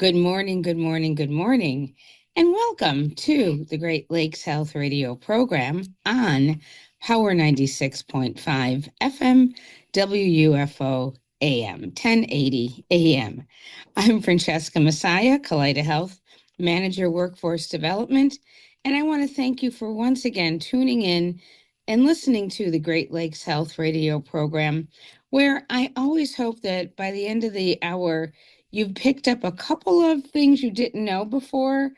Good morning, good morning, good morning, and welcome to the Great Lakes Health Radio program on Power 96.5 FM WUFO AM 1080 AM. I'm Francesca Messiah, Kaleida Health Manager, Workforce Development, and I want to thank you for once again tuning in and listening to the Great Lakes Health Radio program, where I always hope that by the end of the hour, you've picked up a couple of things you didn't know before,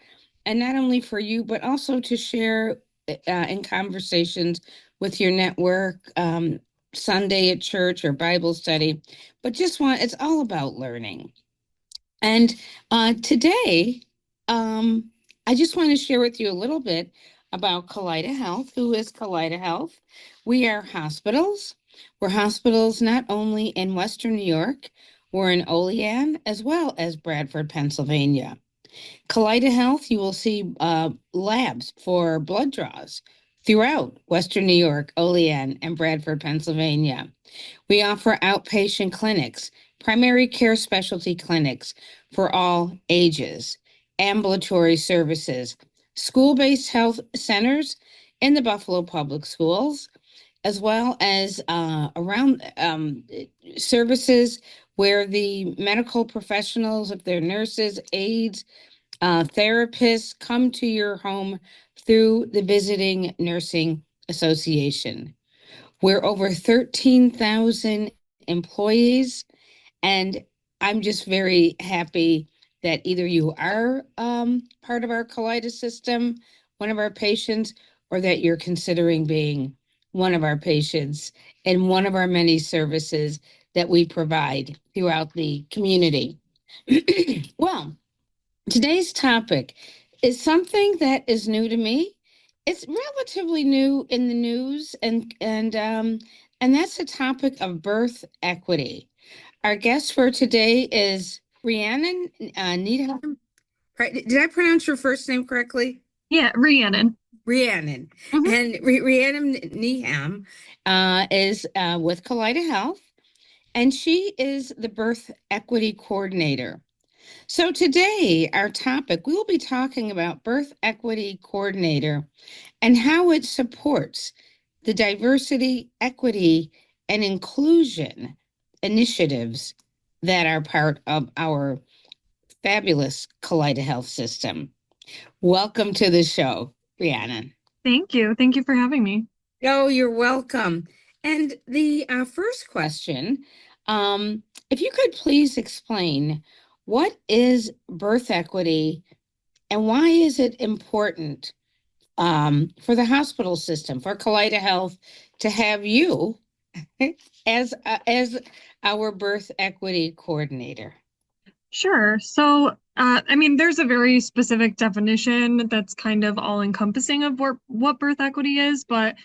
and not only for you, but also to share in conversations with your network, Sunday at church or Bible study. But it's all about learning. And today, um, I just want to share with you a little bit about Kaleida Health. Who is Kaleida Health? We are hospitals. We're hospitals not only in Western New York, we're in Olean as well as Bradford, Pennsylvania. Kaleida Health, you will see labs for blood draws throughout Western New York, Olean, and Bradford, Pennsylvania. We offer outpatient clinics, primary care specialty clinics for all ages, ambulatory services, school-based health centers in the Buffalo Public Schools, as well as around services where the medical professionals, if they're nurses, aides, therapists, come to your home through the Visiting Nursing Association. We're over 13,000 employees, and I'm just very happy that either you are part of our Kaleida system, one of our patients, or that you're considering being one of our patients and one of our many services that we provide throughout the community. Well, today's topic is something that is new to me. It's relatively new in the news, and that's the topic of birth equity. Our guest for today is Rhiannon Needham. Right, did I pronounce your first name correctly? Yeah, Rhiannon. Rhiannon. Mhm. And Rhiannon Needham is with Kaleida Health, and she is the birth equity coordinator. So today, our topic, we will be talking about birth equity coordinator and how it supports the diversity, equity, and inclusion initiatives that are part of our fabulous Kaleida Health system. Welcome to the show, Rhiannon. Thank you. Thank you for having me. Oh, you're welcome. And the first question, if you could please explain what is birth equity and why is it important for the hospital system, for Kaleida Health, to have you as our birth equity coordinator? Sure. There's a very specific definition that's kind of all-encompassing of what birth equity is, but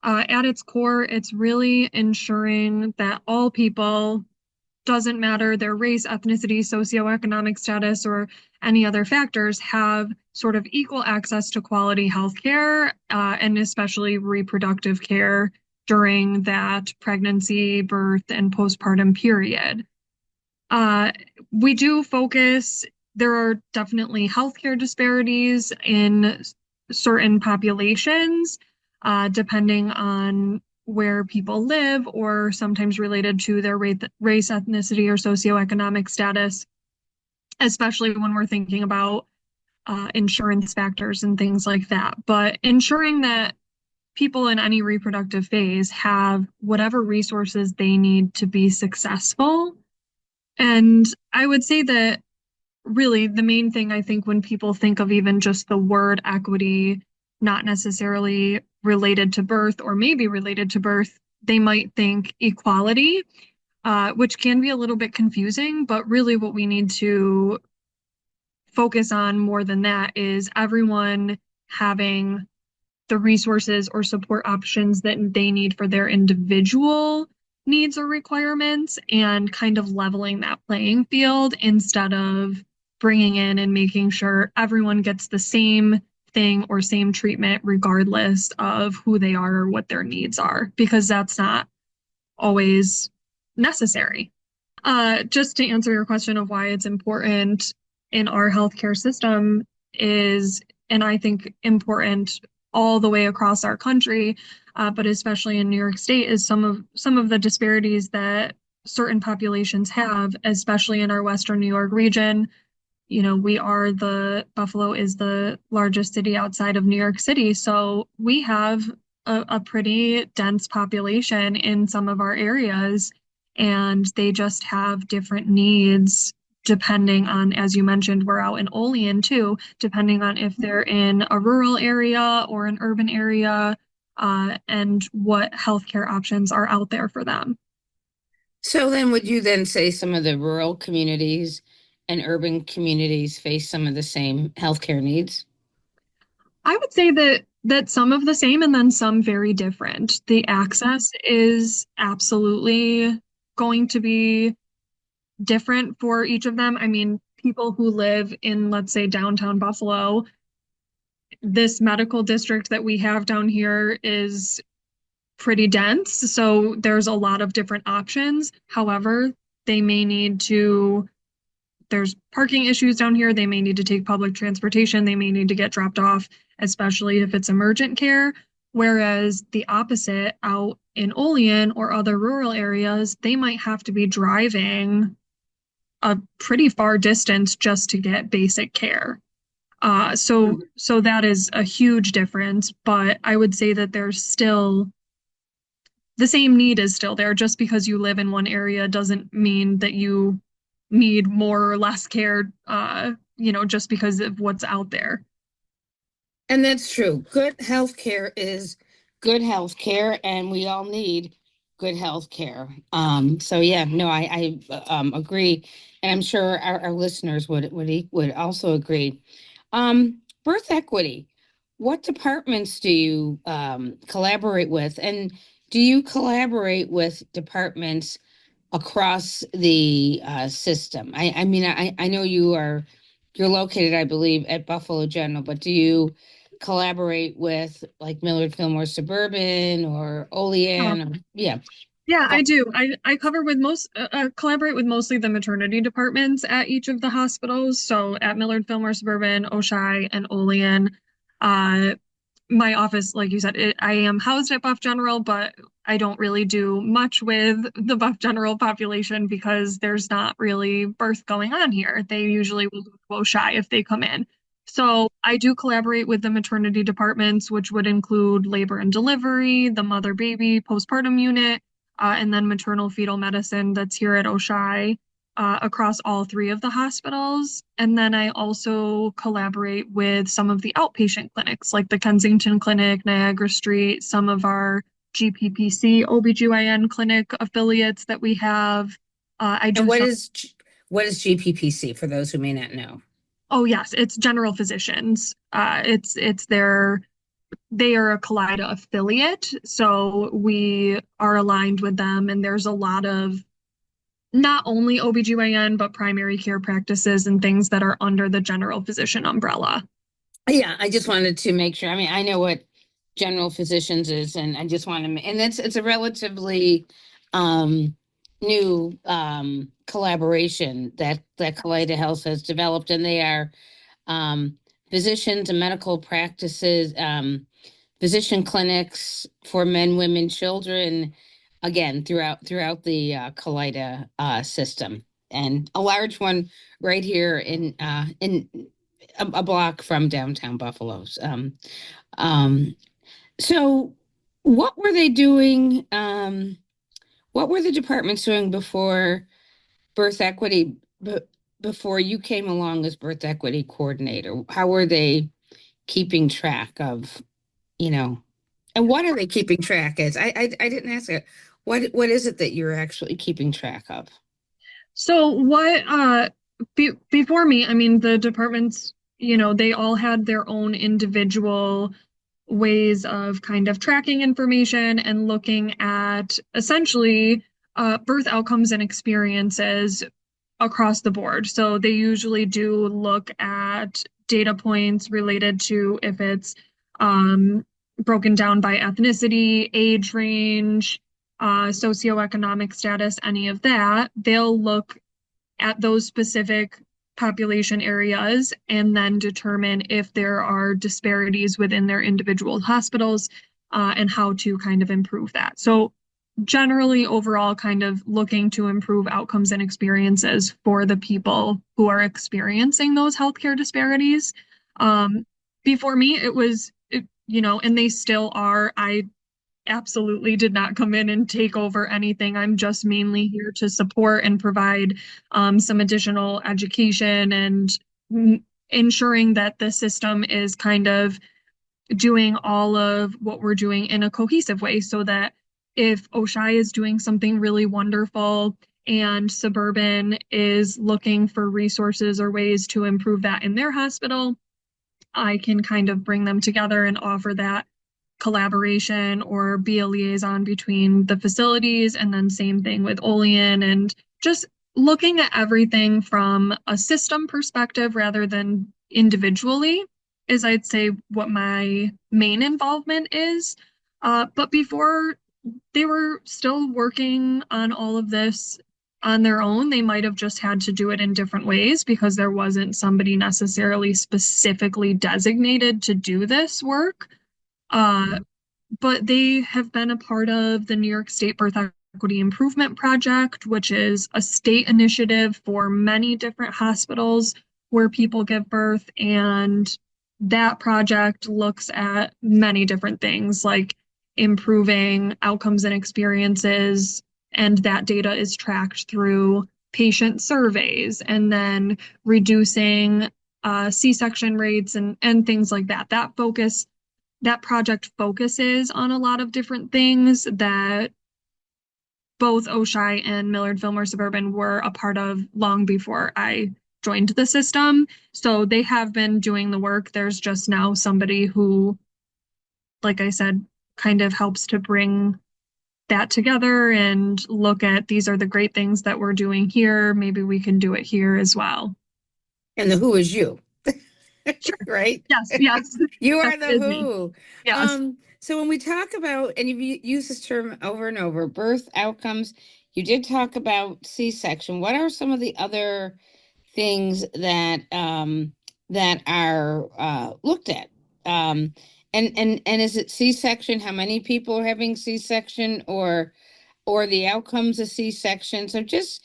at its core, it's really ensuring that all people, doesn't matter their race, ethnicity, socioeconomic status, or any other factors, have sort of equal access to quality health care, and especially reproductive care during that pregnancy, birth, and postpartum period. Uh, we do focus, there are definitely healthcare disparities in certain populations, depending on where people live, or sometimes related to their race, ethnicity, or socioeconomic status, especially when we're thinking about insurance factors and things like that. But ensuring that people in any reproductive phase have whatever resources they need to be successful. And I would say that really the main thing I think when people think of even just the word equity, not necessarily related to birth or maybe related to birth, they might think equality, which can be a little bit confusing. But really, what we need to focus on more than that is everyone having the resources or support options that they need for their individual needs or requirements, and kind of leveling that playing field instead of bringing in and making sure everyone gets the same thing or same treatment regardless of who they are or what their needs are, because that's not always necessary. Just to answer your question of why it's important, in our healthcare system is, and I think important all the way across our country, but especially in New York State, is some of the disparities that certain populations have, especially in our Western New York region. We are the Buffalo is the largest city outside of New York City. So we have a pretty dense population in some of our areas, and they just have different needs depending on, as you mentioned, we're out in Olean too, depending on if they're in a rural area or an urban area, and what healthcare options are out there for them. So then, would you then say some of the rural communities and urban communities face some of the same healthcare needs? I would say that some of the same and then some very different. The access is absolutely going to be different for each of them. I mean, people who live in, let's say, downtown Buffalo, this medical district that we have down here is pretty dense, so there's a lot of different options. However, they may need to there's parking issues down here. They may need to take public transportation. They may need to get dropped off, especially if it's emergent care. Whereas the opposite out in Olean or other rural areas, they might have to be driving a pretty far distance just to get basic care. So that is a huge difference, but I would say that there's still the same need is still there. Just because you live in one area doesn't mean that you need more or less care, just because of what's out there. And that's true. Good health care is good health care, and we all need good health care. So yeah, no, I agree, and I'm sure our listeners would also agree. Birth equity. What departments do you collaborate with, and do you collaborate with departments across the system? I mean, I know you're located, I believe, at Buffalo General, but do you collaborate with like Millard Fillmore Suburban or Uh, Olean? Or, yeah. yeah, Go- I do. I cover with collaborate with mostly the maternity departments at each of the hospitals. So at Millard Fillmore Suburban, Oshai, and Olean. Uh, my office, like you said, I am housed at Buff General, but I don't really do much with the Buff General population because there's not really birth going on here. They usually will go shy if they come in. So I do collaborate with the maternity departments, which would include labor and delivery, the mother baby postpartum unit, and then maternal fetal medicine that's here at Oshai, across all three of the hospitals. And then I also collaborate with some of the outpatient clinics, like the Kensington Clinic, Niagara Street, some of our GPPC OBGYN clinic affiliates that we have. I And do some, what is GPPC for those who may not know? oh yes, it's general physicians. It's their They are a Kaleida affiliate, so we are aligned with them, and there's a lot of not only OBGYN, but primary care practices and things that are under the general physician umbrella. Yeah, I just wanted to make sure. I mean, I know what general physicians is, and I just want to, and it's a relatively um, new collaboration that Kaleida Health has developed, and they are um, physicians and medical practices, physician clinics for men, women, children, again throughout the Kaleida system, and a large one right here in a block from downtown Buffalo's. So what were they doing? What were the departments doing before birth equity? Before you came along as birth equity coordinator, how were they keeping track of, you know, and what are they keeping track as? I didn't ask it. What is it that you're actually keeping track of? So what before me, I mean the departments, they all had their own individual ways of kind of tracking information and looking at essentially birth outcomes and experiences across the board. So they usually do look at data points related to if it's um, broken down by ethnicity, age range, socioeconomic status, any of that. They'll look at those specific population areas and then determine if there are disparities within their individual hospitals and how to kind of improve that. So generally overall kind of looking to improve outcomes and experiences for the people who are experiencing those healthcare disparities. Um, Before me, and they still are. I absolutely did not come in and take over anything. I'm just mainly here to support and provide some additional education and ensuring that the system is kind of doing all of what we're doing in a cohesive way so that if Oshai is doing something really wonderful and Suburban is looking for resources or ways to improve that in their hospital, I can kind of bring them together and offer that collaboration or be a liaison between the facilities. And then same thing with Olean and just looking at everything from a system perspective rather than individually is I'd say what my main involvement is. But before they were still working on all of this on their own. They might have just had to do it in different ways because there wasn't somebody necessarily specifically designated to do this work. Uh, but they have been a part of the New York State Birth Equity Improvement Project, which is a state initiative for many different hospitals where people give birth. And that project looks at many different things like improving outcomes and experiences. And that data is tracked through patient surveys and then reducing C-section rates and things like that. That project focuses on a lot of different things that both Oshai and Millard Fillmore Suburban were a part of long before I joined the system. So they have been doing the work. There's just now somebody who, like I said, kind of helps to bring that together and look at these are the great things that we're doing here. Maybe we can do it here as well. And the who is you, Sure. right? Yes, yes. You Yes, are the it is me. who. Yes. So when we talk about, and you've used this term over and over, birth outcomes, you did talk about C-section. What are some of the other things that are looked at? Um, and is it C-section? How many people are having C-section, or the outcomes of C-section? So just,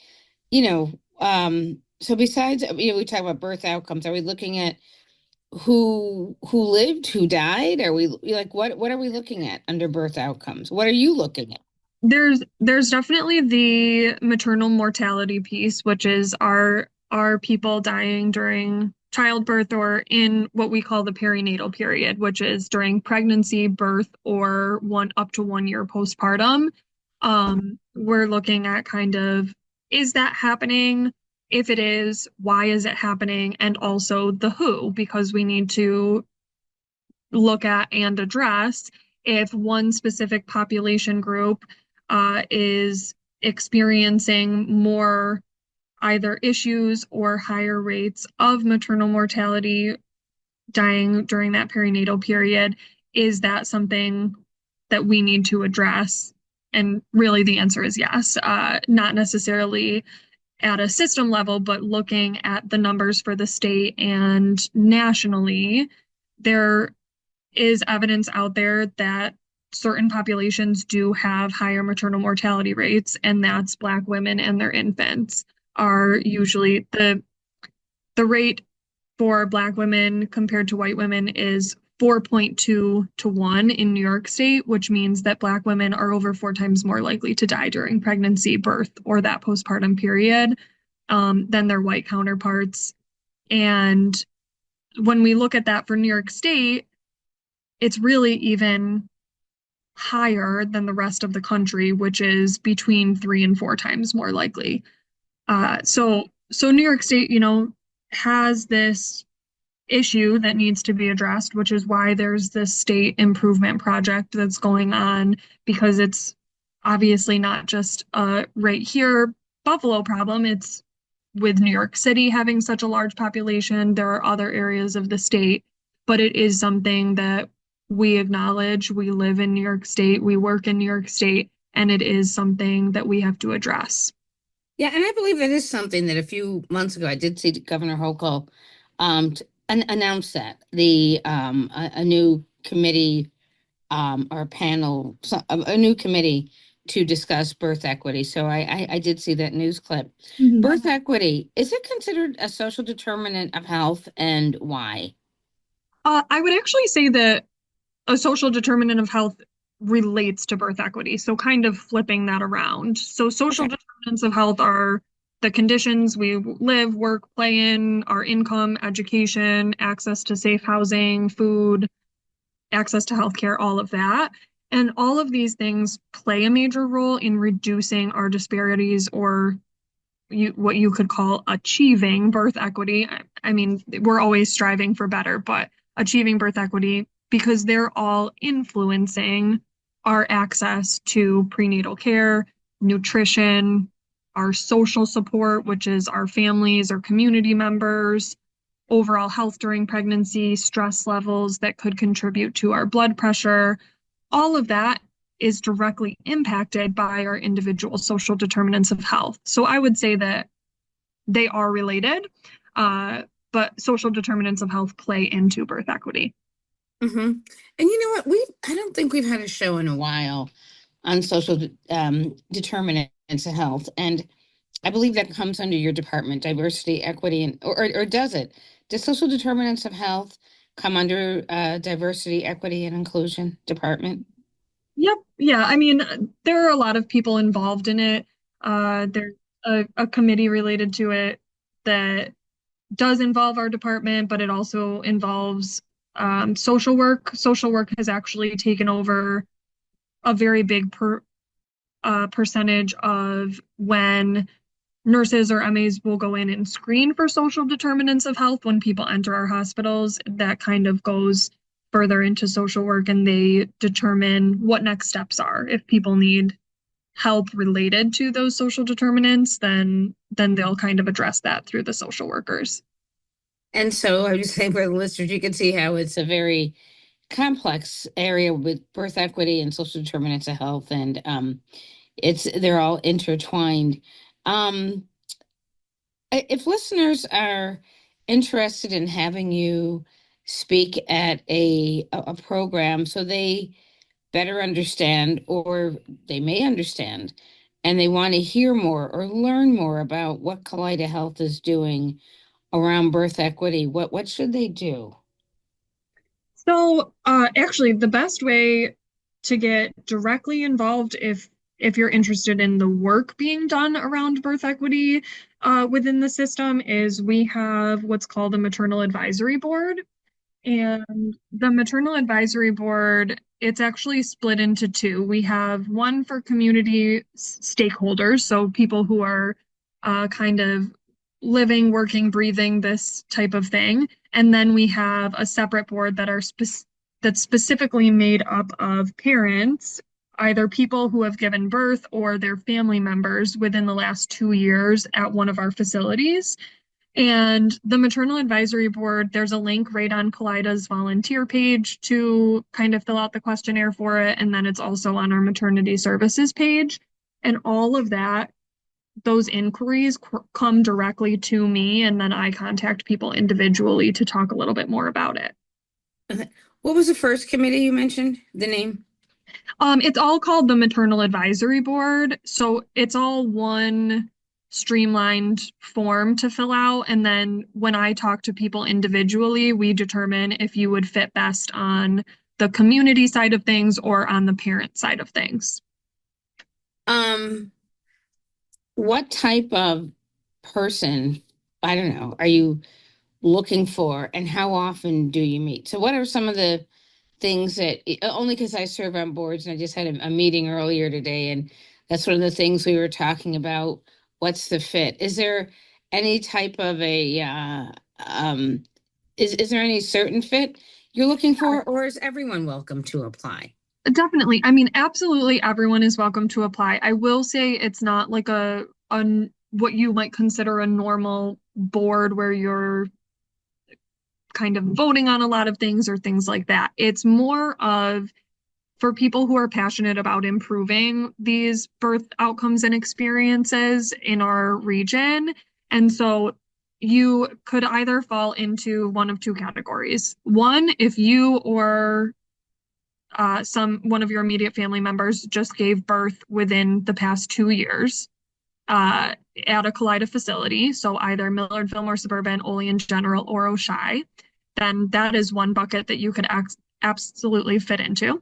so besides, we talk about birth outcomes. Are we looking at who lived, who died? Are we like what are we looking at under birth outcomes? What are you looking at? There's definitely the maternal mortality piece, which is are people dying during childbirth or in what we call the perinatal period, which is during pregnancy, birth, or one up to 1 year postpartum. We're looking at kind of is that happening? If it is, why is it happening? And also the who, because we need to look at and address if one specific population group is experiencing more either issues or higher rates of maternal mortality dying during that perinatal period. Is that something that we need to address? And really, the answer is yes. Not necessarily at a system level, but looking at the numbers for the state and nationally, there is evidence out there that certain populations do have higher maternal mortality rates, and that's Black women and their infants are usually the rate for Black women compared to white women is 4.2 to 1 in New York State, which means that Black women are over 4 times more likely to die during pregnancy, birth, or that postpartum period than their white counterparts. And when we look at that for New York State, it's really even higher than the rest of the country, which is between 3 and 4 times more likely. So New York State, has this issue that needs to be addressed, which is why there's this state improvement project that's going on, because it's obviously not just a right here Buffalo problem. It's with New York City having such a large population, there are other areas of the state, but it is something that we acknowledge. We live in New York State, we work in New York State, and it is something that we have to address. Yeah, and I believe that is something that a few months ago I did see Governor Hochul announce that a new committee or a panel, a new committee to discuss birth equity. So I did see that news clip. Mhm. Birth equity, is it considered a social determinant of health and why? I would actually say that a social determinant of health relates to birth equity. So, kind of flipping that around. So, social Okay. determinants of health are the conditions we live, work, play in, our income, education, access to safe housing, food, access to healthcare, all of that. And all of these things play a major role in reducing our disparities or what you could call achieving birth equity. I mean, we're always striving for better, but achieving birth equity because they're all influencing our access to prenatal care, nutrition, our social support, which is our families or community members, overall health during pregnancy, stress levels that could contribute to our blood pressure. All of that is directly impacted by our individual social determinants of health. So I would say that they are related, uh, but social determinants of health play into birth equity. hmm And you know what? I don't think we've had a show in a while on social determinants of health. And I believe that comes under your department, diversity, equity, and or does it? Does social determinants of health come under diversity, equity, and inclusion department? Yep. Yeah. I mean, there are a lot of people involved in it. There's a committee related to it that does involve our department, but it also involves social work. Social work has actually taken over a very big percentage of when nurses or MAs will go in and screen for social determinants of health when people enter our hospitals. That kind of goes further into social work and they determine what next steps are. If people need help related to those social determinants, then they'll kind of address that through the social workers. And so I was saying for the listeners, you can see how it's a very complex area with birth equity and social determinants of health, and it's they're all intertwined. Um, if listeners are interested in having you speak at a program so they better understand or they may understand and they want to hear more or learn more about what Kaleida Health is doing around birth equity, what should they do? So, actually, the best way to get directly involved if you're interested in the work being done around birth equity within the system is we have what's called a maternal advisory board. And the maternal advisory board, it's actually split into two. We have one for community stakeholders, so people who are kind of living, working, breathing this type of thing. And then we have a separate board that's specifically made up of parents, either people who have given birth or their family members within the last 2 years at one of our facilities. And the maternal advisory board, there's a link right on Kaleida's volunteer page to kind of fill out the questionnaire for it. And then it's also on our maternity services page. And all of that, those inquiries come directly to me. And then I contact people individually to talk a little bit more about it. What was the first committee you mentioned? The name? It's all called the Maternal Advisory Board. So it's all one streamlined form to fill out. And then when I talk to people individually, we determine if you would fit best on the community side of things or on the parent side of things. Um, what type of person, I don't know, are you looking for and how often do you meet? So what are some of the things that only because I serve on boards and I just had a meeting earlier today and that's one of the things we were talking about. What's the fit? Is there any type of a is there any certain fit you're looking for, or is everyone welcome to apply? Definitely. I mean, absolutely everyone is welcome to apply. I will say it's not like a what you might consider a normal board where you're kind of voting on a lot of things or things like that. It's more of for people who are passionate about improving these birth outcomes and experiences in our region. And so you could either fall into one of two categories. One, if you or some one of your immediate family members just gave birth within the past 2 years uh, at a Kaleida facility, so either Millard, Fillmore Suburban, Olean General, or Oshai, then that is one bucket that you could absolutely fit into.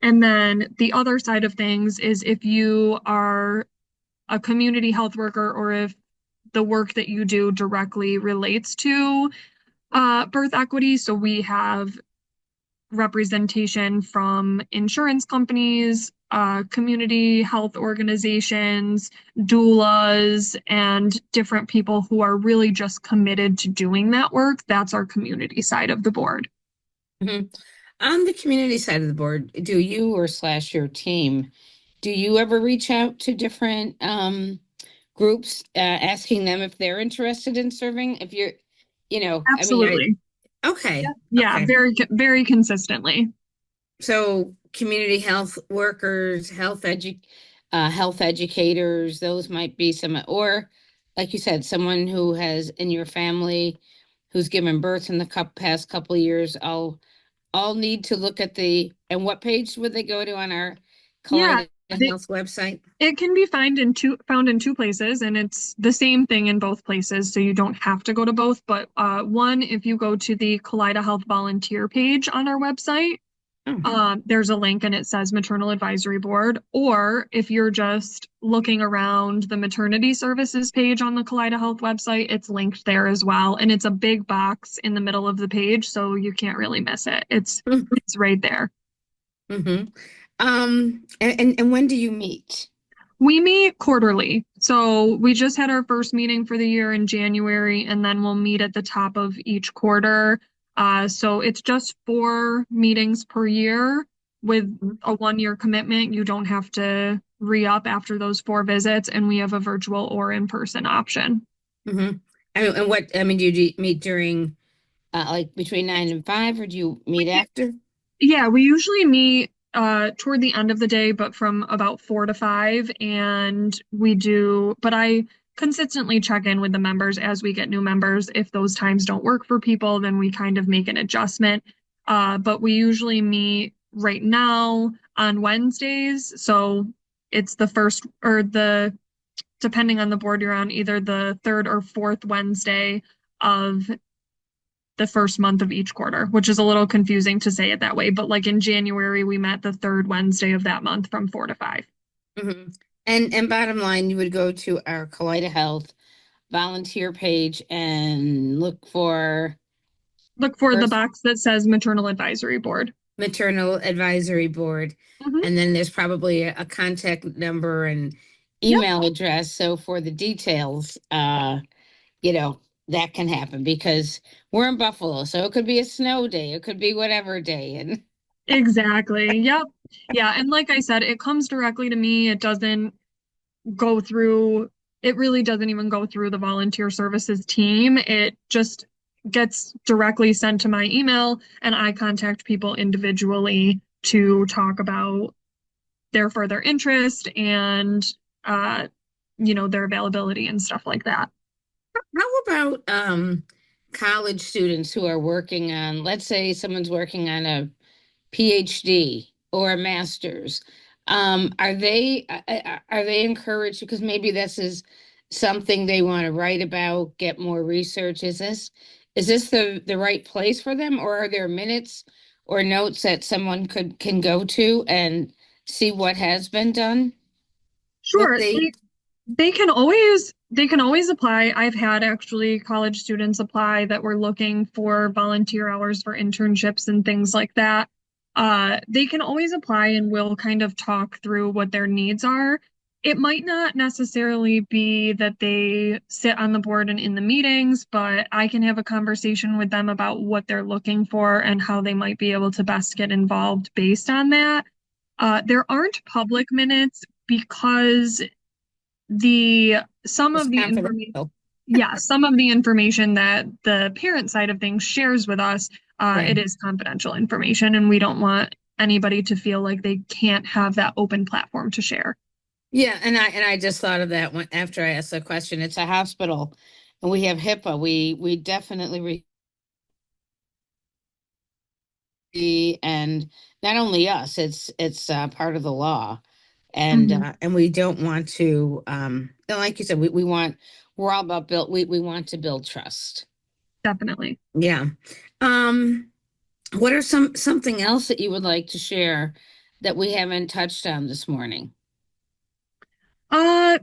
And then the other side of things is if you are a community health worker or if the work that you do directly relates to birth equity. So we have representation from insurance companies, community health organizations, doulas, and different people who are really just committed to doing that work. That's our community side of the board. Mhm. On the community side of the board, do you or slash your team, do you ever reach out to different groups asking them if they're interested in serving? If you're, I mean, Absolutely. okay, Yep. Yeah, okay. very consistently. So community health workers, health educators, those might be some, or like you said, someone who has in your family who's given birth in the past couple of years. I'll need to look at and what page would they go to on our Yeah, Kaleida they, Health website? it can be found in two places, and it's the same thing in both places, so you don't have to go to both. But one, if you go to the Kaleida Health volunteer page on our website, Oh. there's a link and it says Maternal Advisory Board. Or if you're just looking around the maternity services page on the Kaleida Health website, it's linked there as well. And it's a big box in the middle of the page, so you can't really miss it. It's right there. Mm-hmm. And when do you meet? We meet quarterly. So we just had our first meeting for the year in January, and then we'll meet at the top of each quarter. So it's just 4 meetings per year with a 1 year commitment. You don't have to re-up after those 4 visits, and we have a virtual or in-person option. Mm-hmm. Do you meet during like between 9 and 5, or do you meet after? Yeah, we usually meet toward the end of the day, but from about 4 to 5. And but I consistently check in with the members as we get new members. If those times don't work for people, then we kind of make an adjustment. But we usually meet right now on Wednesdays. So it's the first or depending on the board you're on, either the third or fourth Wednesday of the first month of each quarter, which is a little confusing to say it that way. But like in January, we met the third Wednesday of that month from 4 to 5. Mm-hmm. And bottom line, you would go to our Kaleida Health volunteer page and look for Look for the first box that says Maternal Advisory Board. maternal advisory board, Hmm. and then there's probably a contact number and Yep, email address. So for the details, you know, that can happen because we're in Buffalo, so it could be a snow day, it could be whatever day, and exactly. Yep. Yeah. And like I said, it comes directly to me. It doesn't go through, it really doesn't even go through the volunteer services team. It just gets directly sent to my email, and I contact people individually to talk about their further interest and uh, their availability and stuff like that. how about college students who are working on, let's say someone's working on a PhD or a master's. Are they encouraged because maybe this is something they want to write about, get more research? Is this the right place for them, or are there minutes or notes that someone can go to and see what has been done with Sure, the they can always apply. I've had actually college students apply that were looking for volunteer hours for internships and things like that. They can always apply and we'll kind of talk through what their needs are. It might not necessarily be that they sit on the board and in the meetings, but I can have a conversation with them about what they're looking for and how they might be able to best get involved based on that. There aren't public minutes because the some it's of the information, confidential? yeah, some of the information that the parent side of things shares with us, Yeah. it is confidential information, and we don't want anybody to feel like they can't have that open platform to share. Yeah, and I just thought of that when after I asked the question. It's a hospital, and we have HIPAA. We definitely and not only us, it's part of the law, Hmm. and we don't want to and like you said, we want we're all about build we want to build trust. Definitely. Yeah. Um, what are something else that you would like to share that we haven't touched on this morning? Uh,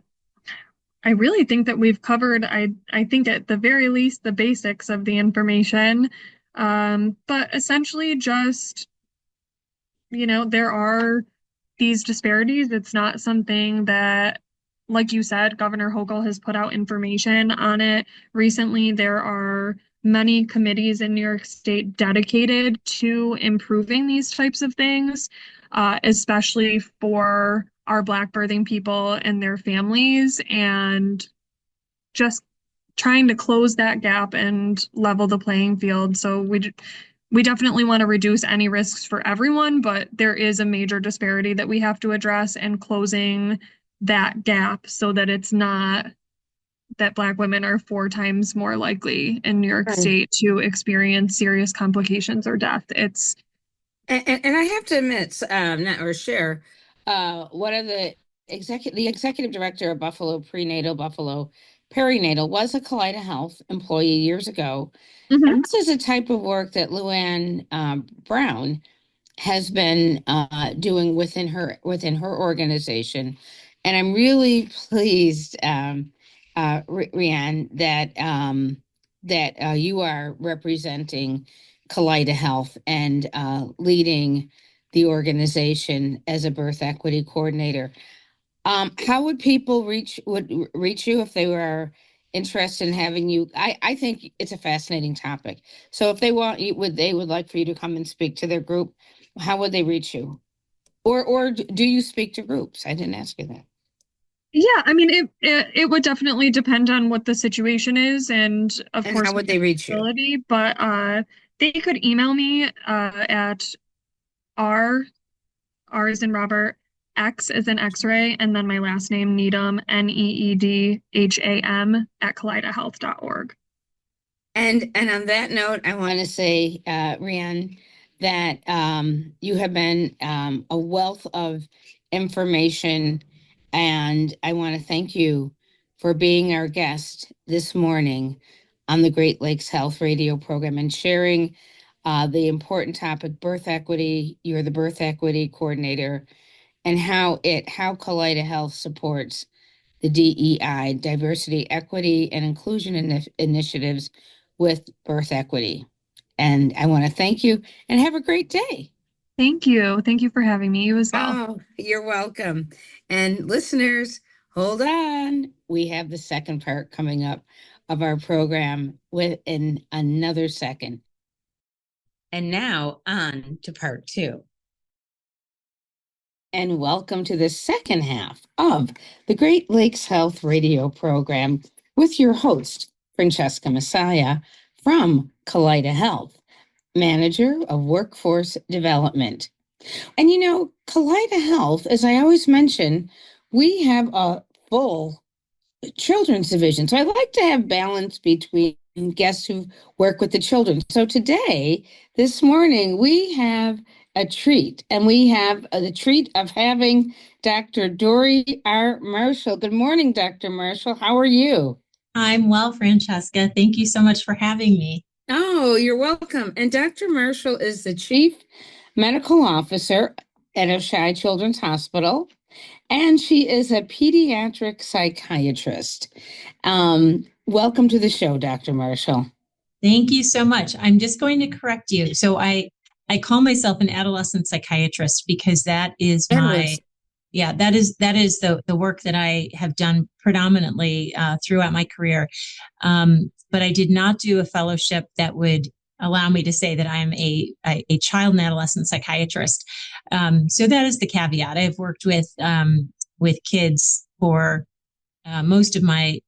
I really think that we've covered, I think at the very least, the basics of the information. But essentially just, there are these disparities. It's not something that, like you said, Governor Hochul has put out information on it. Recently, there are many committees in New York State dedicated to improving these types of things, especially for our Black birthing people and their families, and just trying to close that gap and level the playing field. So we definitely want to reduce any risks for everyone, but there is a major disparity that we have to address, and closing that gap so that it's not that Black women are 4 times more likely in New York Right. State to experience serious complications or death. It's And I have to admit, not or share, one of the executive director of Buffalo Prenatal, Buffalo Perinatal was a Kaleida Health employee years ago. Mhm. And this is a type of work that Luann Brown has been doing within her organization, and I'm really pleased, Rianne, that you are representing Kaleida Health and leading the organization as a birth equity coordinator. How would people reach you if they were interested in having you? I think it's a fascinating topic. So if they want you, would like for you to come and speak to their group, how would they reach you? Or do you speak to groups? I didn't ask you that. yeah, I mean it would definitely depend on what the situation is and of And how course my would they reach you? ability, but they could email me at R R is in Robert, X is in X-ray, and then my last name, Needham, Needham at kaleidahealth.org. And on that note, I want to say, Rian, that you have been a wealth of information, and I want to thank you for being our guest this morning on the Great Lakes Health Radio program and sharing the important topic, birth equity. You're the birth equity coordinator, and how Kaleida Health supports the DEI, diversity, equity, and inclusion initiatives with birth equity. And I want to thank you and have a great day. Thank you. Thank you for having me. You as well. Oh, you're welcome. And listeners, hold on. We have the second part coming up of our program within another second. And now on to part two. And welcome to the second half of the Great Lakes Health Radio program with your host, Francesca Messiah from Kaleida Health, Manager of Workforce Development. And Kaleida Health, as I always mention, we have a full children's division. So I like to have balance between guests who work with the children. So today, this morning, we have a treat, and we have the treat of having Dr. Dory R. Marshall. Good morning, Dr. Marshall. How are you? I'm well, Francesca. Thank you so much for having me. Oh, you're welcome. And Dr. Marshall is the Chief Medical Officer at Oshai Children's Hospital, and she is a pediatric psychiatrist. Welcome to the show, Dr. Marshall. Thank you so much. I'm just going to correct you. So I call myself an adolescent psychiatrist because that is That my is yeah, that is the work that I have done predominantly throughout my career. But I did not do a fellowship that would allow me to say that I am a child and adolescent psychiatrist. So that is the caveat. I've worked with kids for most of my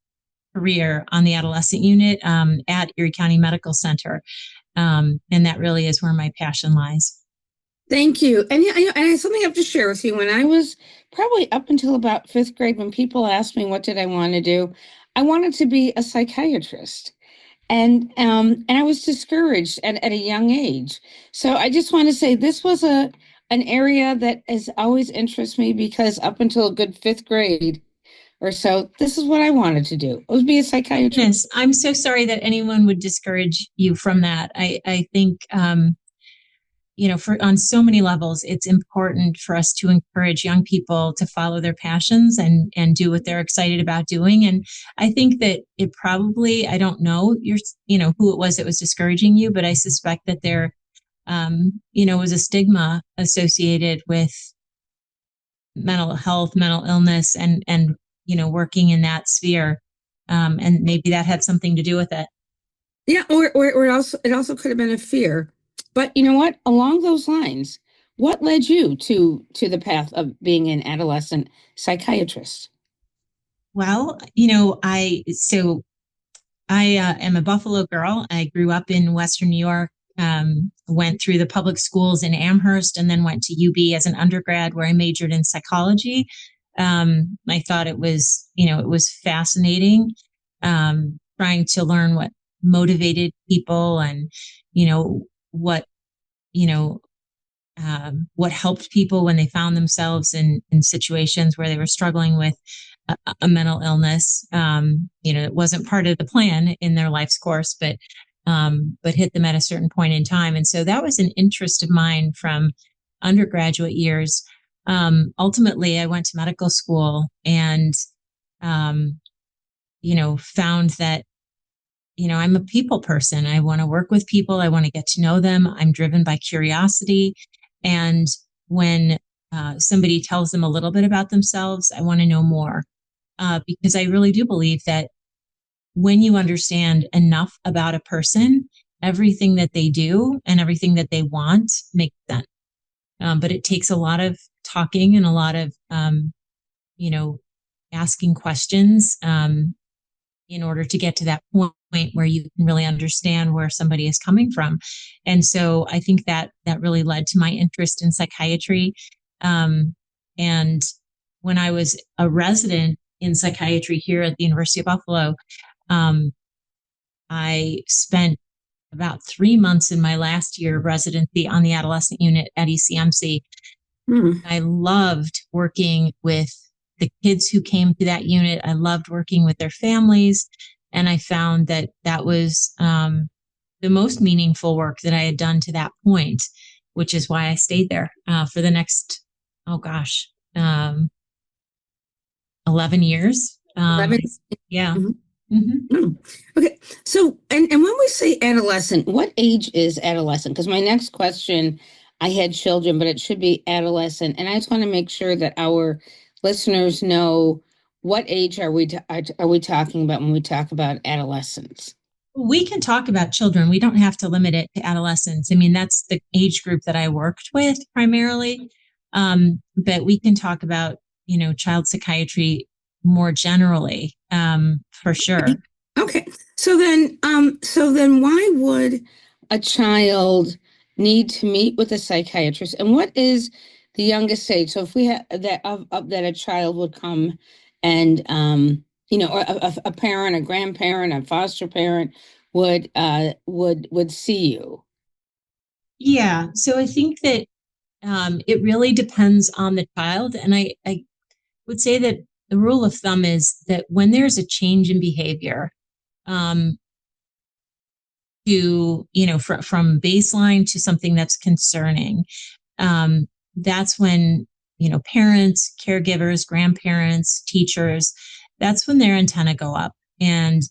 career on the adolescent unit at Erie County Medical Center, and that really is where my passion lies. Thank you. And yeah, and I have something I have to share with you. When I was probably up until about fifth grade, when people asked me what did I want to do, I wanted to be a psychiatrist. And I was discouraged at a young age. So I just want to say this was an area that has always interested me because up until a good fifth grade or so, this is what I wanted to do. It was be a psychiatrist. Yes, I'm so sorry that anyone would discourage you from that. I think, for on so many levels, it's important for us to encourage young people to follow their passions and do what they're excited about doing. And I think that it probably, I don't know who it was that was discouraging you, but I suspect that there, was a stigma associated with mental health, mental illness, and working in that sphere. And maybe that had something to do with it. Yeah, or it also could have been a fear. But you know what? Along those lines, what led you to the path of being an adolescent psychiatrist? Well, I am a Buffalo girl. I grew up in Western New York, went through the public schools in Amherst, and then went to UB as an undergrad where I majored in psychology. I thought it was fascinating, trying to learn what motivated people and, what, you know, what helped people when they found themselves in situations where they were struggling with a mental illness. It wasn't part of the plan in their life's course, but hit them at a certain point in time. And so that was an interest of mine from undergraduate years. Ultimately, I went to medical school and, found that I'm a people person. I want to work with people. I want to get to know them. I'm driven by curiosity. And when somebody tells them a little bit about themselves, I want to know more because I really do believe that when you understand enough about a person, everything that they do and everything that they want makes sense. But it takes a lot of talking and a lot of, asking questions in order to get to that point where you can really understand where somebody is coming from. And so I think that really led to my interest in psychiatry. And when I was a resident in psychiatry here at the University of Buffalo, I spent about 3 months in my last year of residency on the adolescent unit at ECMC. I loved working with the kids who came to that unit. I loved working with their families. And I found that was the most meaningful work that I had done to that point, which is why I stayed there for the next, 11 years. 11. Yeah. Mhm. Mm-hmm. Okay. So, and when we say adolescent, what age is adolescent? Because my next question, I had children, but it should be adolescent. And I just want to make sure that our listeners know what age are we talking about when we talk about adolescence? We can talk about children. We don't have to limit it to adolescents. I mean, that's the age group that I worked with primarily. But we can talk about, child psychiatry more generally, for sure. Okay. So then why would a child need to meet with a psychiatrist? And what is the youngest age? So if we have that a child would come and or a parent, a grandparent, a foster parent would see you. Yeah. So I think that it really depends on the child. And I would say that the rule of thumb is that when there's a change in behavior, um, from baseline to something that's concerning, that's when, parents, caregivers, grandparents, teachers, that's when their antenna go up and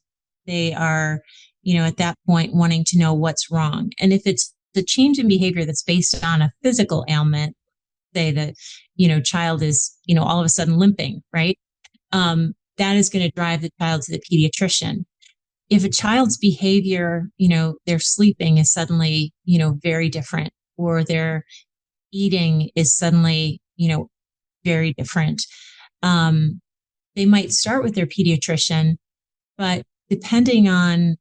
they are, at that point wanting to know what's wrong. And if it's the change in behavior that's based on a physical ailment, say that, child is, all of a sudden limping, right? That is going to drive the child to the pediatrician. If a child's behavior, their sleeping is suddenly, very different, or their eating is suddenly, very different, they might start with their pediatrician, but depending on,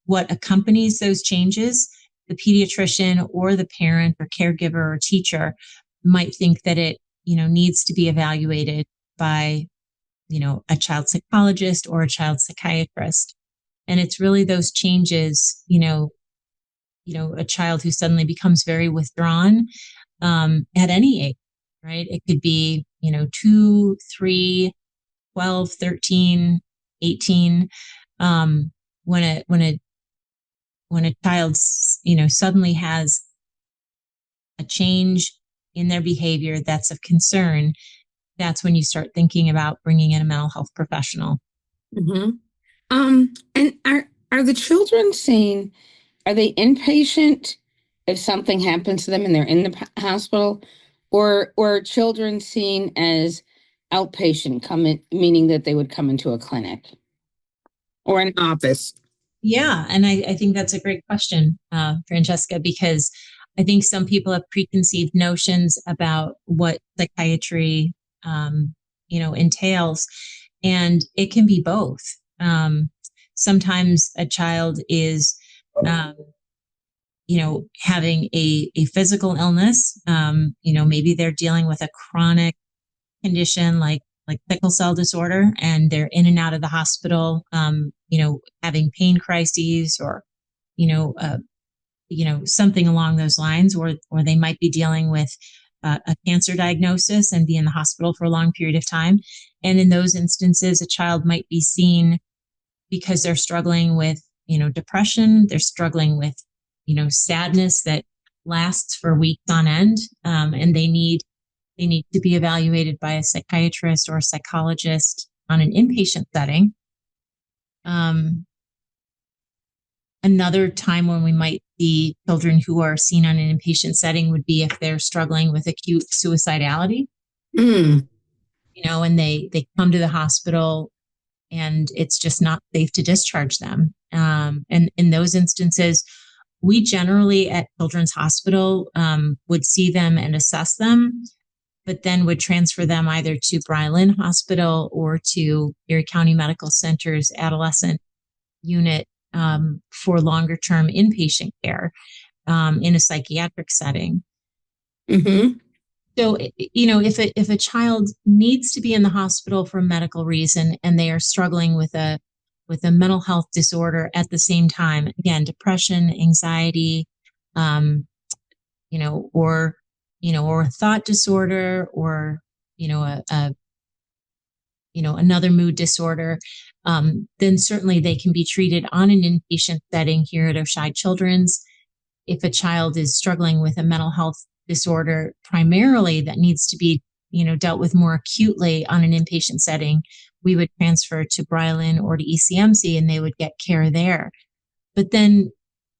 what accompanies those changes, the pediatrician or the parent or caregiver or teacher might think that it, needs to be evaluated by, a child psychologist or a child psychiatrist. And it's really those changes, a child who suddenly becomes very withdrawn at any age, right? It could be, 2, 3, 12, 13, 18. When a child, suddenly has a change in their behavior that's of concern, that's when you start thinking about bringing in a mental health professional. Mm-hmm. And are the children seen? Are they inpatient if something happens to them and they're in the hospital, or are children seen as outpatient, meaning that they would come into a clinic or an office? Yeah, and I think that's a great question, Francesca, because I think some people have preconceived notions about what psychiatry, entails, and it can be both. Sometimes a child is, um, having a physical illness. Maybe they're dealing with a chronic condition like sickle cell disorder, and they're in and out of the hospital, having pain crises or, something along those lines, or they might be dealing with a cancer diagnosis and be in the hospital for a long period of time. And in those instances, a child might be seen because they're struggling with, depression, they're struggling with, sadness that lasts for weeks on end, and they need to be evaluated by a psychiatrist or a psychologist on an inpatient setting. Another time when we might see children who are seen on an inpatient setting would be if they're struggling with acute suicidality, Mm. and they come to the hospital and it's just not safe to discharge them. And in those instances, we generally at Children's Hospital would see them and assess them, but then would transfer them either to Brylin Hospital or to Erie County Medical Center's Adolescent unit for longer term inpatient care in a psychiatric setting. Mm-hmm. So, if a child needs to be in the hospital for a medical reason and they are struggling with a mental health disorder at the same time, again, depression, anxiety, or or a thought disorder, or another mood disorder, then certainly they can be treated on an inpatient setting here at Oishei Children's. If a child is struggling with a mental health disorder primarily that needs to be, dealt with more acutely on an inpatient setting, we would transfer to Brylin or to ECMC and they would get care there. But then,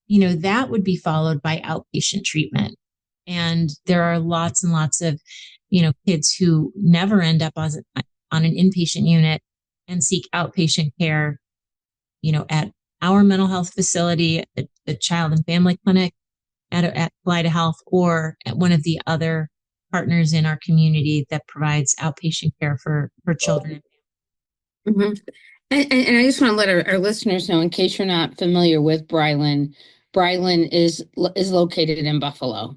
that would be followed by outpatient treatment. And there are lots and lots of, kids who never end up on an inpatient unit and seek outpatient care, at our mental health facility, at the child and family clinic, at Kaleida Health, or at one of the other partners in our community that provides outpatient care for children. Mm-hmm. And I just want to let our listeners know, in case you're not familiar with Brylin, Brylin is located in Buffalo.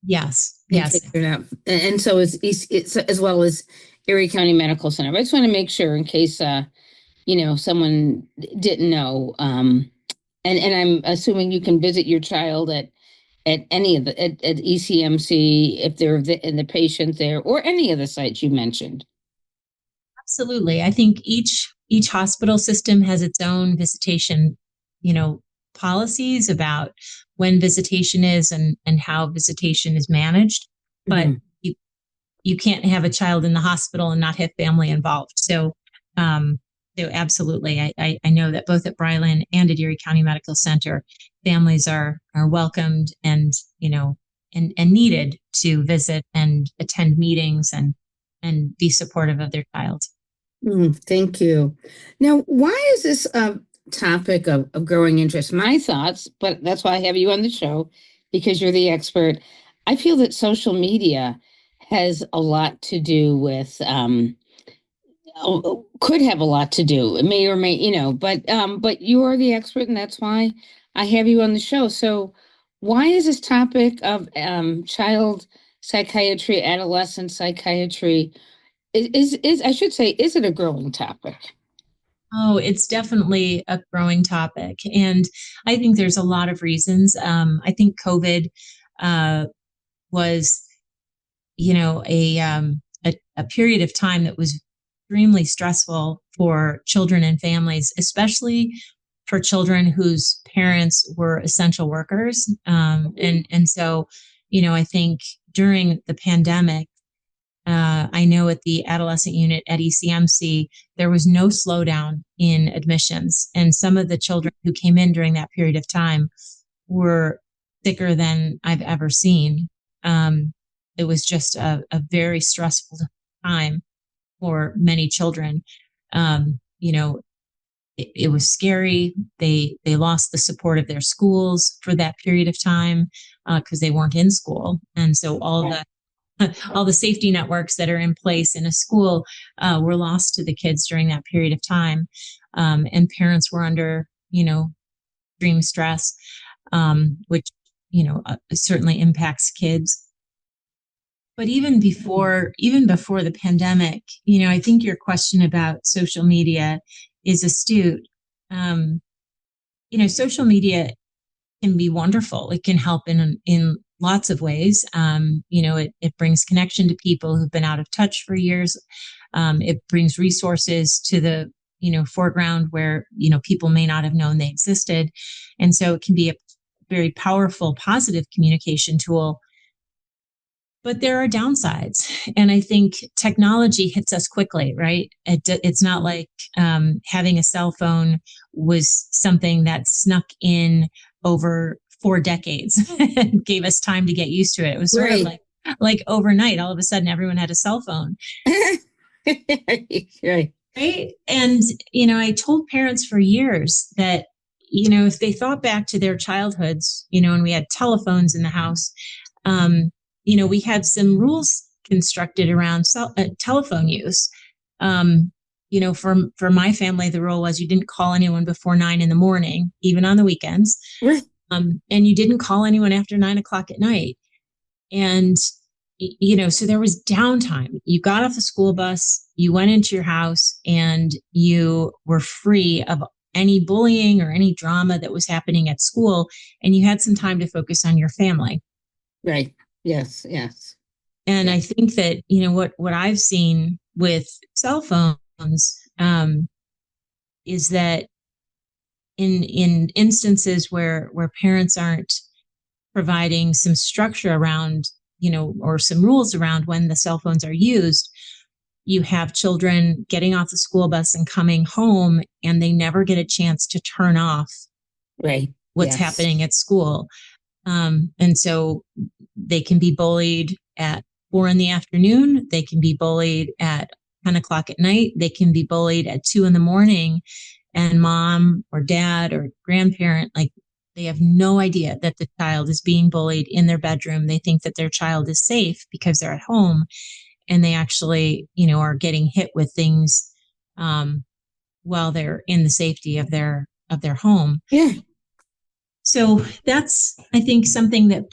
Yes, In yes. case you're not, and so it's as well as Erie County Medical Center. But I just want to make sure in case someone didn't know. And I'm assuming you can visit your child at any of at ECMC if they're in the patient there, or any of the sites you mentioned. Absolutely. I think each hospital system has its own visitation, policies about when visitation is and how visitation is managed. But Mm-hmm. you can't have a child in the hospital and not have family involved. So absolutely. I know that both at Brylin and at Erie County Medical Center, families are welcomed and, and needed to visit and attend meetings and be supportive of their child. Thank you. Now, why is this a topic of growing interest? My thoughts, but that's why I have you on the show, because you're the expert. I feel that social media has a lot to do with, could have a lot to do. It may or may, but you are the expert, and that's why I have you on the show. So, why is this topic of child psychiatry, adolescent psychiatry, is I should say, is it a growing topic? Oh, it's definitely a growing topic. And I think there's a lot of reasons. I think COVID uh, was, a period of time that was extremely stressful for children and families, especially for children whose parents were essential workers. And so, I think during the pandemic, I know at the adolescent unit at ECMC, there was no slowdown in admissions. And some of the children who came in during that period of time were sicker than I've ever seen. It was just a very stressful time for many children. It was scary. They lost the support of their schools for that period of time because they weren't in school, and so all the safety networks that are in place in a school were lost to the kids during that period of time. And parents were under, extreme stress, which, certainly impacts kids. But even before the pandemic, I think your question about social media is astute. Um, Social media can be wonderful. It can help in lots of ways. It brings connection to people who've been out of touch for years. It brings resources to the foreground where people may not have known they existed, and so it can be a very powerful, positive communication tool. But there are downsides, and I think technology hits us quickly, right? It's not like having a cell phone was something that snuck in over 4 decades and gave us time to get used to it. It was sort of Right. like overnight, all of a sudden, everyone had a cell phone, Right. right? And I told parents for years that if they thought back to their childhoods, and we had telephones in the house, um, we had some rules constructed around telephone use. For my family, the rule was you didn't call anyone before 9 in the morning, even on the weekends. Right. And you didn't call anyone after 9 o'clock at night. And, so there was downtime. You got off the school bus, you went into your house, and you were free of any bullying or any drama that was happening at school. And you had some time to focus on your family. Right. Yes. Yes. And Yeah. I think that, what I've seen with cell phones is that in instances where parents aren't providing some structure around, or some rules around when the cell phones are used, you have children getting off the school bus and coming home, and they never get a chance to turn off Right. what's Yes. happening at school. And so they can be bullied at 4 in the afternoon. They can be bullied at 10 o'clock at night. They can be bullied at 2 in the morning. And mom or dad or grandparent, like, they have no idea that the child is being bullied in their bedroom. They think that their child is safe because they're at home, and they actually, are getting hit with things while they're in the safety of their home. Yeah. So that's, I think, something that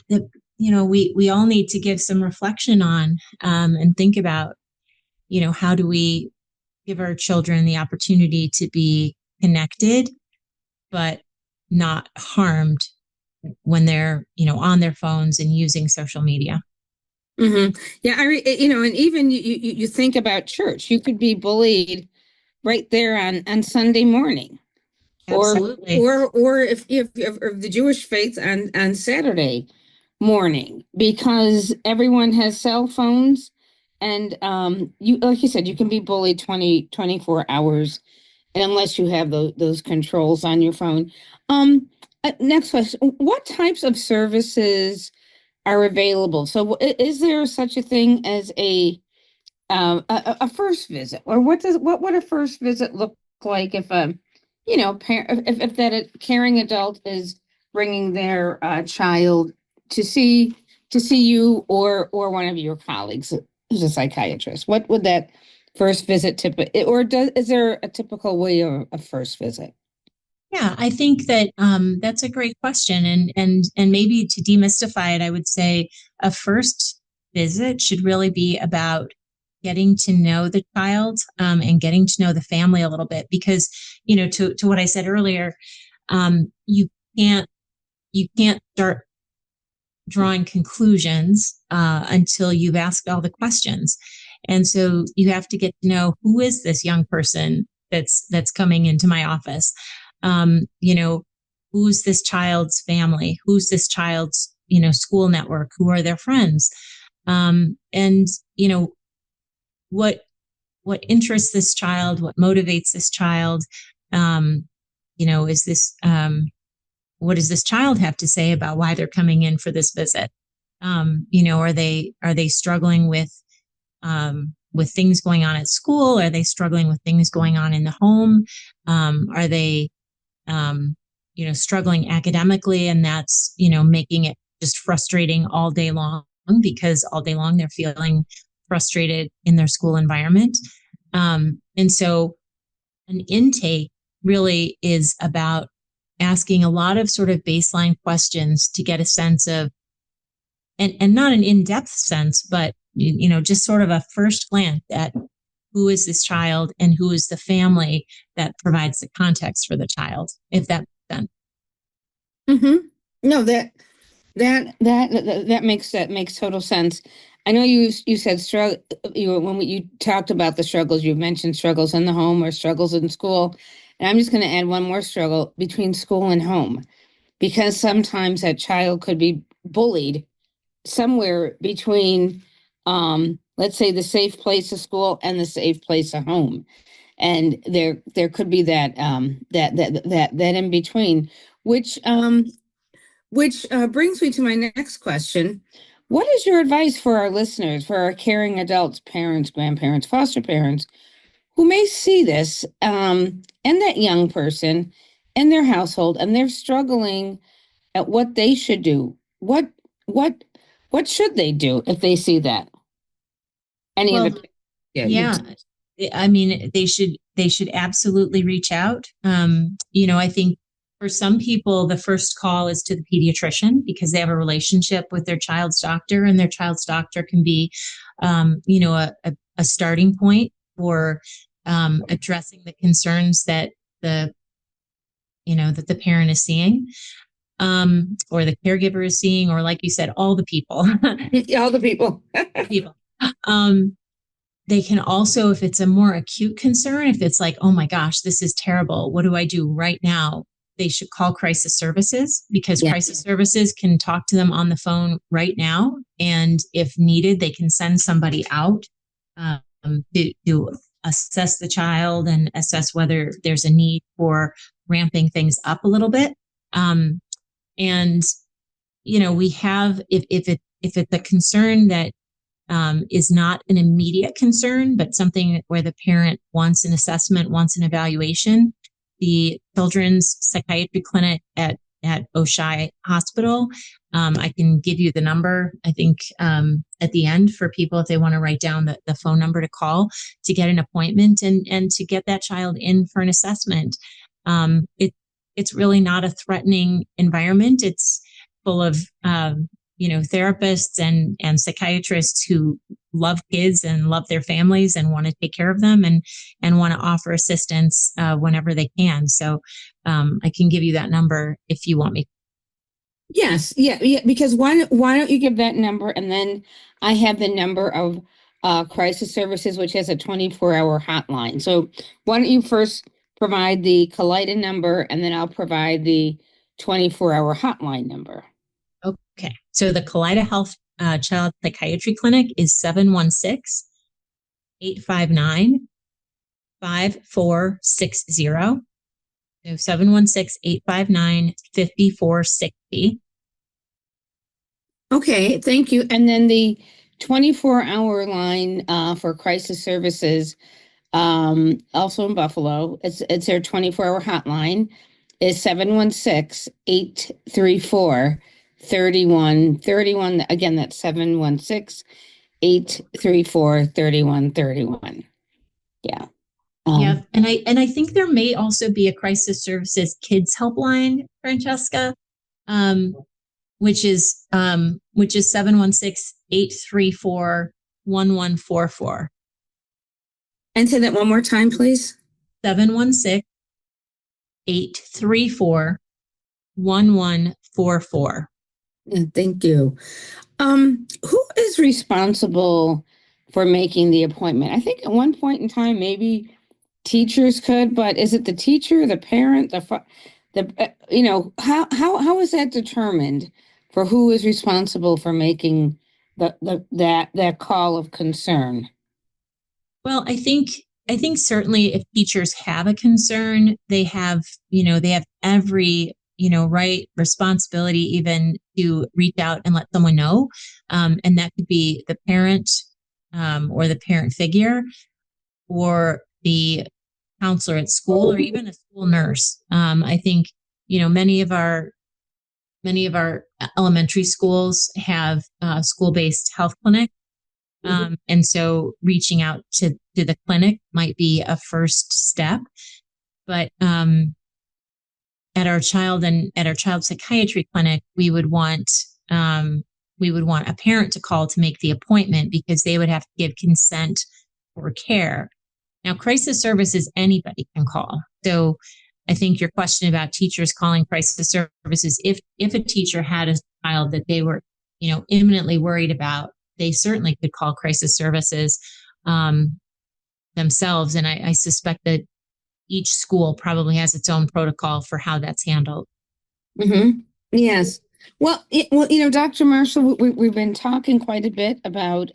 we all need to give some reflection on, and think about, how do we give our children the opportunity to be connected, but not harmed when they're, on their phones and using social media. Yeah. And even you think about church, you could be bullied right there on Sunday morning. or Absolutely. or if the Jewish faith on Saturday morning, because everyone has cell phones, and you, like you said, you can be bullied 24 hours, and unless you have those controls on your phone. Next question: what types of services are available? So is there such a thing as a first visit, or what would a first visit look like if if that caring adult is bringing their child to see you, or one of your colleagues who's a psychiatrist? What would that first visit is there a typical way of a first visit? Yeah, I think that that's a great question, and maybe to demystify it, I would say a first visit should really be about getting to know the child and getting to know the family a little bit, because to what I said earlier, you can't start drawing conclusions until you've asked all the questions, and so you have to get to know, who is this young person that's coming into my office. You know, who's this child's family? Who's this child's, school network? Who are their friends? And, what, interests this child? What motivates this child? Um, is this, what does this child have to say about why they're coming in for this visit? Are they struggling with things going on at school? Are they struggling with things going on in the home? Are they struggling academically, and that's, making it just frustrating all day long, because all day long they're feeling frustrated in their school environment. And so an intake really is about asking a lot of sort of baseline questions to get a sense of, and not an in-depth sense, but just sort of a first glance at who is this child and who is the family that provides the context for the child, if that makes sense. Mm-hmm. No, that makes total sense. I know you said struggle. You talked about the struggles, you mentioned struggles in the home or struggles in school, and I'm just going to add one more struggle between school and home, because sometimes that child could be bullied somewhere between, let's say, the safe place of school and the safe place of home, and there could be that in between, which brings me to my next question. What is your advice for our listeners, for our caring adults, parents, grandparents, foster parents, who may see this and that young person in their household, and they're struggling at what they should do? What what should they do if they see that? Any of Well, the yeah, you yeah, I mean, they should absolutely reach out. I think for some people, the first call is to the pediatrician, because they have a relationship with their child's doctor, and their child's doctor can be, a starting point for addressing the concerns that the that the parent is seeing, or the caregiver is seeing, or, like you said, all the people. all the people. People. Um, they can also, if it's a more acute concern, if it's like, oh my gosh, this is terrible, what do I do right now? They should call crisis services, because Yeah. crisis services can talk to them on the phone right now. And if needed, they can send somebody out to assess the child and assess whether there's a need for ramping things up a little bit. And we have, if it's a concern that is not an immediate concern, but something where the parent wants an assessment, wants an evaluation, the children's psychiatry clinic at Oshai Hospital. I can give you the number, I think, at the end, for people if they want to write down the phone number to call to get an appointment and to get that child in for an assessment. It's really not a threatening environment. It's full of therapists and psychiatrists who love kids and love their families and want to take care of them and want to offer assistance whenever they can. So I can give you that number if you want me. Yes, yeah. Because why don't you give that number, and then I have the number of crisis services, which has a 24-hour hotline. So why don't you first provide the Kalida number, and then I'll provide the 24-hour hotline number. Okay. So the Kaleida Health Child Psychiatry Clinic is 716-859-5460. So 716-859-5460. Okay, thank you. And then the 24-hour line for crisis services, also in Buffalo, it's their 24-hour hotline, is 716-834-3131. Again, that's 716-834-3131. Yeah. Yeah, Um, and I think there may also be a crisis services kids helpline, Francesca, um, which is 716-834-1144. and say that one more time, please. 716-834-1144. Yeah, thank you. Who is responsible for making the appointment? I think at one point in time, maybe teachers could, but is it the teacher, the parent, how is that determined for who is responsible for making that call of concern? Well, I think certainly if teachers have a concern, they have every, right responsibility even to reach out and let someone know. And that could be the parent, or the parent figure, or the counselor at school, or even a school nurse. I think, many of our elementary schools have school-based health clinics. And so reaching out to the clinic might be a first step. But at our child psychiatry clinic, we would want a parent to call to make the appointment, because they would have to give consent for care. Now, crisis services, anybody can call. So I think your question about teachers calling crisis services, if a teacher had a child that they were, imminently worried about, they certainly could call crisis services um, themselves. And I suspect that each school probably has its own protocol for how that's handled. Mm-hmm. Yes. Well, Dr. Marshall, we've been talking quite a bit about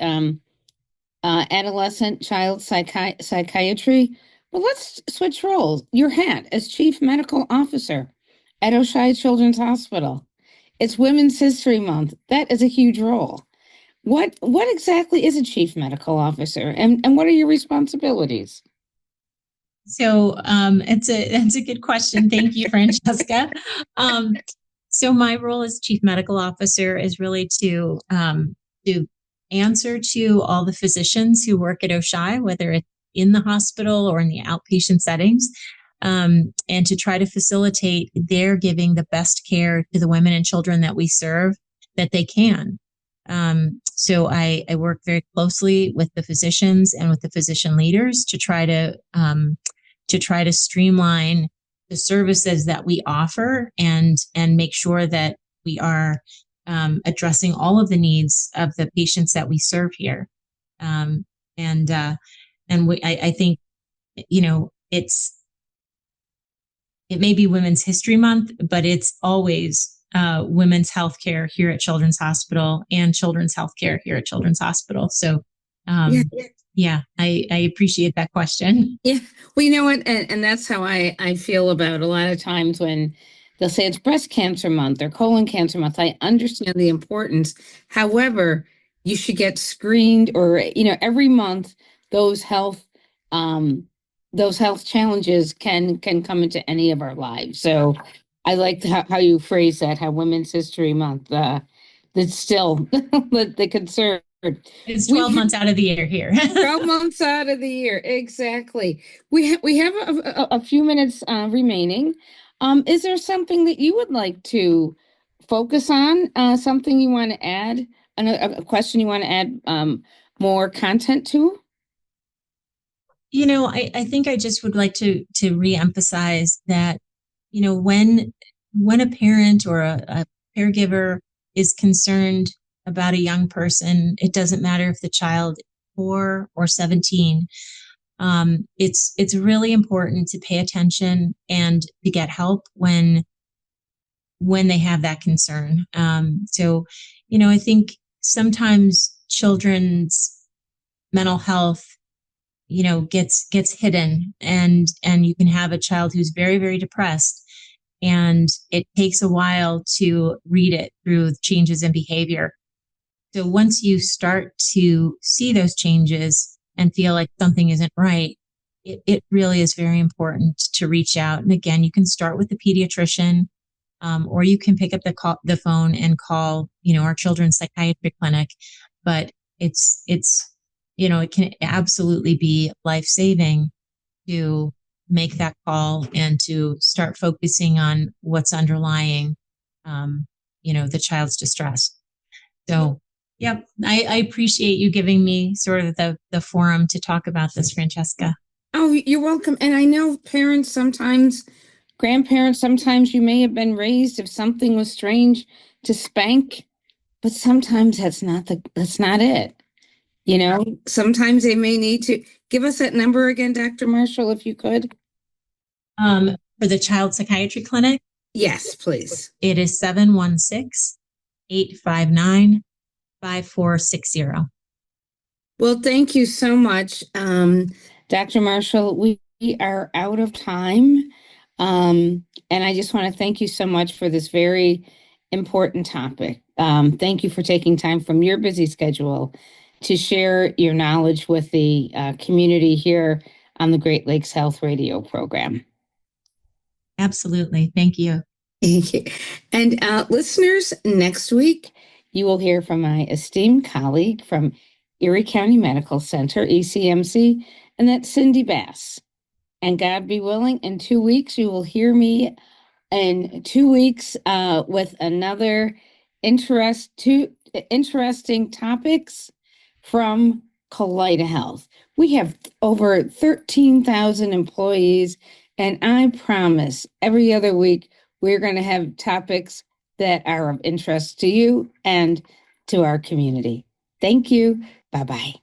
adolescent child psychiatry. But let's switch roles. Your hat as chief medical officer at Oshai Children's Hospital. It's Women's History Month. That is a huge role. What exactly is a chief medical officer, and what are your responsibilities? So that's a good question. Thank you, Francesca. Um, so my role as chief medical officer is really to answer to all the physicians who work at Oshai, whether it's in the hospital or in the outpatient settings, and to try to facilitate their giving the best care to the women and children that we serve that they can. So I work very closely with the physicians and with the physician leaders to try to streamline the services that we offer, and make sure that we are addressing all of the needs of the patients that we serve here. Um, and I think, it may be Women's History Month, but it's always women's healthcare here at Children's Hospital, and children's healthcare here at Children's Hospital. So, Yeah. yeah, I appreciate that question. Yeah, well, you know what, and that's how I feel about a lot of times when they'll say it's breast cancer month or colon cancer month. I understand the importance. However, you should get screened, or every month those health um those health challenges can come into any of our lives. So I like how you phrase that, how Women's History Month, that's still the concern. It's We 12 months out of the year here. 12 months out of the year, exactly. We have a few minutes remaining. Is there something that you would like to focus on? Something you want to add? A question you want to add more content to? I think I just would like to reemphasize that, when a parent or a caregiver is concerned about a young person, it doesn't matter if the child is 4 or 17. It's really important to pay attention and to get help when they have that concern. So, I think sometimes children's mental health, gets hidden, and you can have a child who's very, very depressed, and it takes a while to read it through changes in behavior. So once you start to see those changes and feel like something isn't right, it really is very important to reach out. And again, you can start with the pediatrician, or you can pick up the phone and call, our children's psychiatry clinic. But it can absolutely be life saving to make that call and to start focusing on what's underlying, the child's distress. So, yep, I appreciate you giving me sort of the forum to talk about this, Francesca. Oh, you're welcome. And I know parents sometimes, grandparents, sometimes you may have been raised if something was strange to spank, but sometimes that's not it. Sometimes they may need to give us that number again, Dr. Marshall, if you could. For the child psychiatry clinic? Yes, please. It is 716-859-5460. Well, thank you so much, Dr. Marshall. We are out of time. And I just want to thank you so much for this very important topic. Thank you for taking time from your busy schedule to share your knowledge with the community here on the Great Lakes Health Radio program. Absolutely. Thank you. And listeners, next week, you will hear from my esteemed colleague from Erie County Medical Center, ECMC, and that's Cindy Bass. And God be willing, in 2 weeks, you will hear me in 2 weeks with another interesting topics from Kaleida Health. We have over 13,000 employees, and I promise every other week we're going to have topics that are of interest to you and to our community. Thank you. Bye-bye.